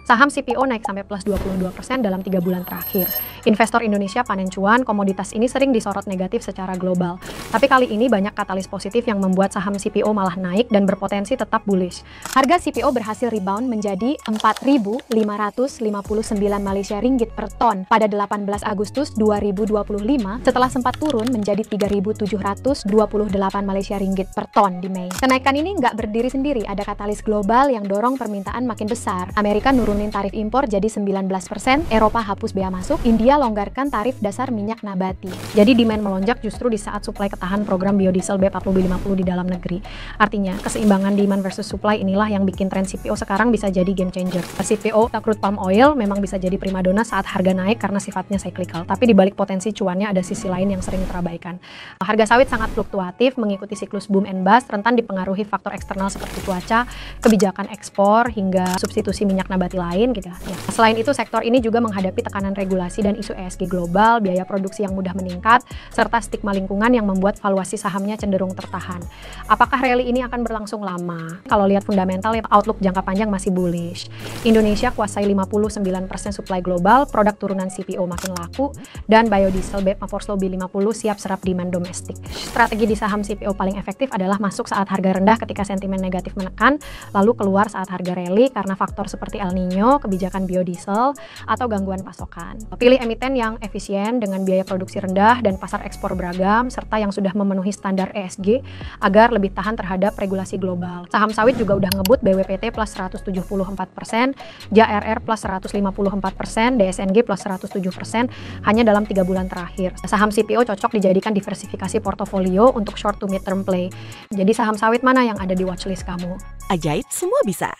Saham CPO naik sampai plus 22% dalam 3 bulan terakhir. Investor Indonesia panen cuan, komoditas ini sering disorot negatif secara global. Tapi kali ini banyak katalis positif yang membuat saham CPO malah naik dan berpotensi tetap bullish. Harga CPO berhasil rebound menjadi 4.559 Malaysia Ringgit per ton pada 18 Agustus 2025 setelah sempat turun menjadi 3.728 Malaysia Ringgit per ton di Mei. Kenaikan ini nggak berdiri sendiri, ada katalis global yang dorong permintaan makin besar. Amerika nurunin tarif impor jadi 19%, Eropa hapus bea masuk, India longgarkan tarif dasar minyak nabati. Jadi demand melonjak justru di saat supply ketahan program biodiesel B40B50 di dalam negeri. Artinya, keseimbangan demand versus supply inilah yang bikin tren CPO sekarang bisa jadi game changer. CPO, crude palm oil, memang bisa jadi primadona saat harga naik karena sifatnya cyclical. Tapi di balik potensi cuannya ada sisi lain yang sering terabaikan. Harga sawit sangat fluktuatif, mengikuti siklus boom and bust, rentan dipengaruhi faktor eksternal seperti cuaca, kebijakan ekspor, hingga substitusi minyak nabati lain gitu ya. Selain itu, sektor ini juga menghadapi tekanan regulasi dan isu ESG global, biaya produksi yang mudah meningkat, serta stigma lingkungan yang membuat valuasi sahamnya cenderung tertahan. Apakah rally ini akan berlangsung lama? Kalau lihat fundamental, outlook jangka panjang masih bullish. Indonesia kuasai 59% supply global, produk turunan CPO makin laku, dan biodiesel B50 siap serap demand domestik. Strategi di saham CPO paling efektif adalah masuk saat harga rendah ketika sentimen negatif menekan, lalu keluar saat harga rally karena faktor seperti El Nino, kebijakan biodiesel, atau gangguan pasokan. Pilih emiten yang efisien dengan biaya produksi rendah dan pasar ekspor beragam, serta yang sudah memenuhi standar ESG agar lebih tahan terhadap regulasi global. Saham sawit juga udah ngebut BWPT plus 174%, JRR plus 154%, DSNG plus 107% hanya dalam 3 bulan terakhir. Saham CPO cocok dijadikan diversifikasi portofolio untuk short to mid term play. Jadi saham sawit mana yang ada di watchlist kamu? Ajaib semua bisa.